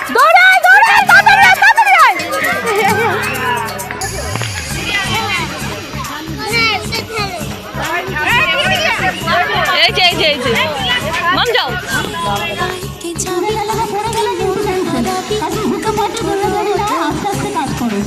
দৌড়ায় দৌড়ায় তাড়াতাড়ি আয় তাড়াতাড়ি আয় এই যে মাম যাও আস্তে কাজ করো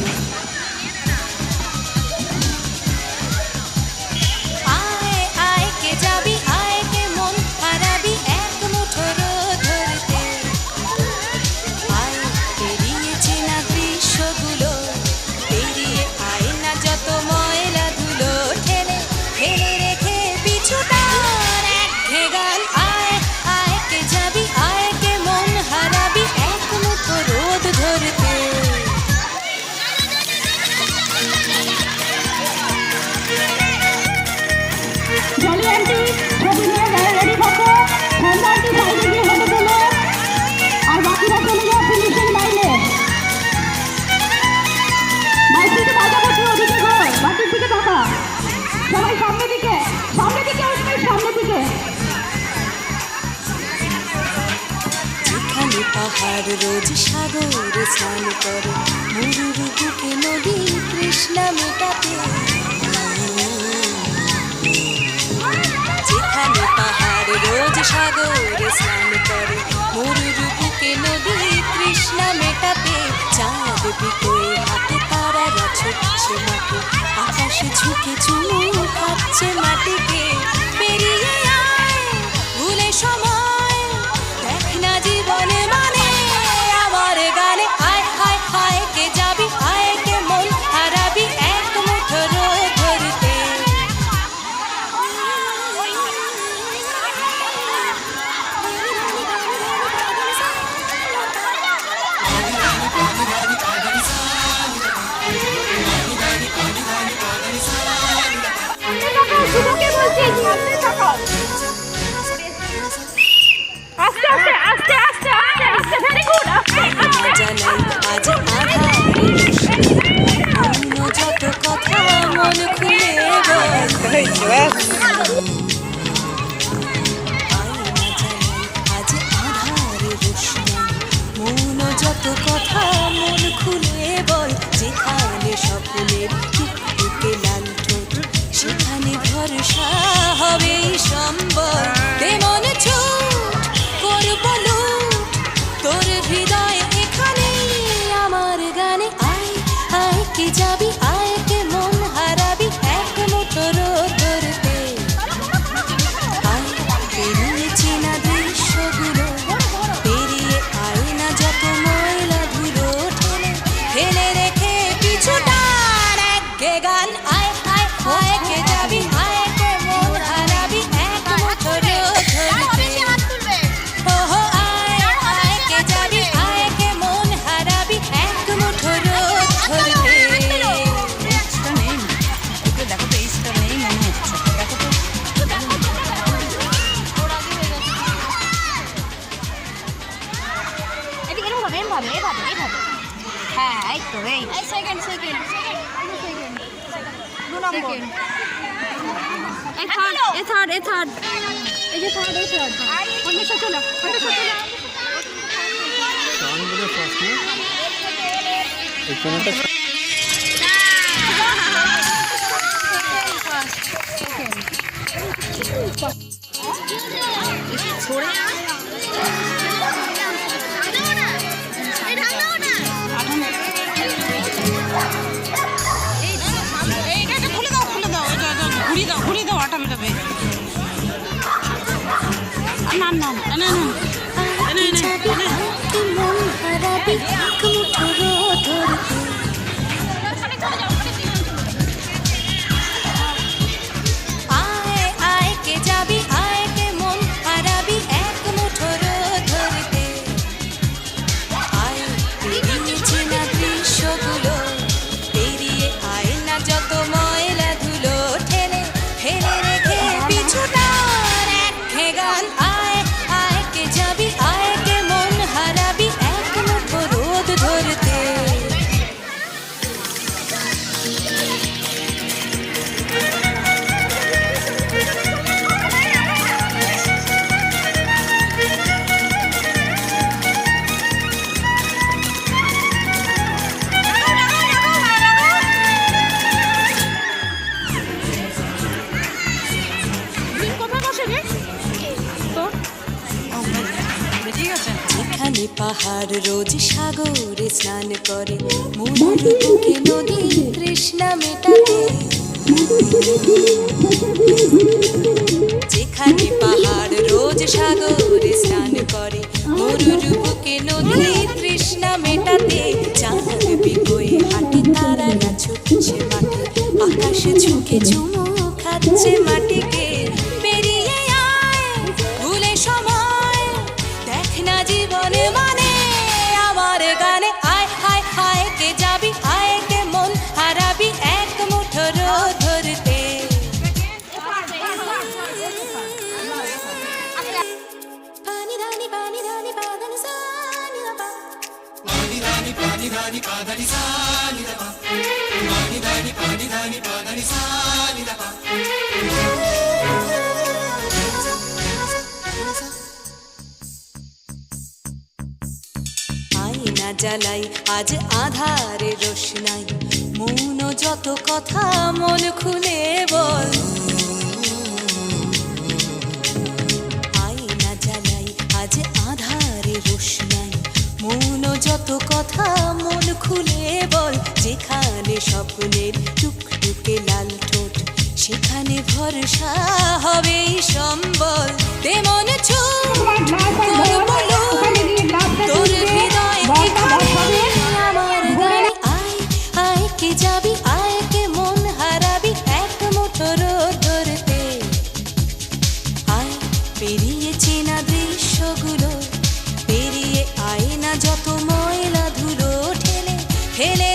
পাহাড় রোজ সাগরে স্নান করে মরুর বুকে নদী তৃষ্ণা মেটাতে যেখানে পাহাড় রোজ সাগরে স্নান করে মরুর বুকে নদী তৃষ্ণা মেটাতে চাঁদ বিকোয় হাতে তারারা ছুটছে মাঠে আকাশে ঝুঁকে চুমু খাচ্ছে মাটিকে পেরিয়ে আয় ভুলে সময় দেখ না জীবনে মানে আমার গানে আয় হায় হায় কে যাবি আয় কে মন হারাবি এক মুঠো রোদ ধরতে আস্তে আস্তে আস্তে আস্তে আস্তে আস্তে ভেরি গুড আস্তে জানাই আজ আধারে যত কথা মন খুলে আজ আধারে মন যত কথা মন খুলে বল যেখানে সকলের টুকটুকে লাল ঠোঁট সেখানে ভরসা হবে সম্বল তেমন ছুট করব লুট তোর হৃদয় এখানে আমার গানে আয় আয় কে যাবি আয় কে মন হারাবি এক মুঠো রোদ ধরতে আয় পেরিয়ে চেনা দৃশ্যগুলো পেরিয়ে আয় না যত ময়লা ধুলো ঠেলে ফেলে রেখে পিছুটার এক গান আয় আয় আয় কে যাবি আয় কে মন হারাবি এক মুঠো রোদ ধরতে ওহো আয় আয় কে যাবি আয় কে মন হারাবি এক মুঠো রোদ ধরতে দেখো তো এইটা নেই মনে হচ্ছে দেখো তো এদিকে এরকম ভাবে এভাবে হ্যাঁ এই তো এই সেকেন্ড দু নম্বর এ থার্ড এই যে থার্ড অন্বেষা চলো ঘুরিয়ে দাও আটা মেটাবে না আয় আয় কে যাবি আয় কে মন হারাবি এক মুঠো রোদ ধরতে আয় পেরিয়ে চেনা দৃশ্যগুলো পেরিয়ে আয় না যত ময়লা ধুলো ঠেলে ফেলে রেখে পিছুটার এক গান আয় আয় কে যাবি পাহাড় রোজ সাগরে স্নান করে মনের বুকে নদী তৃষ্ণা মেটাতে যেখানে পাহাড় রোজ সাগরে স্নান করে মরুর বুকে নদী তৃষ্ণা মেটাতে চাঁদ বিকোয়ে হাঁটে তারারা ছুটছে মাঠে আকাশ ঝুঁকে চুমু খাচ্ছে মাটিকে বেরিয়ে আয় ভুলে সময় দেখ না জীবনে মানে আমার গানে আয় হায় হায় কে যাবি আয় কে মন হারাবি এক মুঠো রোদ ধরতে পানি ধানি পাদানি সানি দা পা আয়না জ্বালাই আজ আধারে রোশনাই মৌন যত কথা মন খুলে বল আয়না জ্বালাই আজ আধারে রোশনাই মৌন যত কথা মন খুলে বল যেখানে স্বপ্নের টুকটুকে লাল ঠোঁট সেখানে ভরসা হবে সম্বল তেমন তোর হৃদয় আমার গানে আয় আয় কে যাবি আয় কে মন হারাবি এক মুঠো রোদ ধরতে আয় পেরিয়ে চেনা দৃশ্যগুলো পেরিয়ে আয় না যত ময়লা ধুলো ঠেলে ফেলে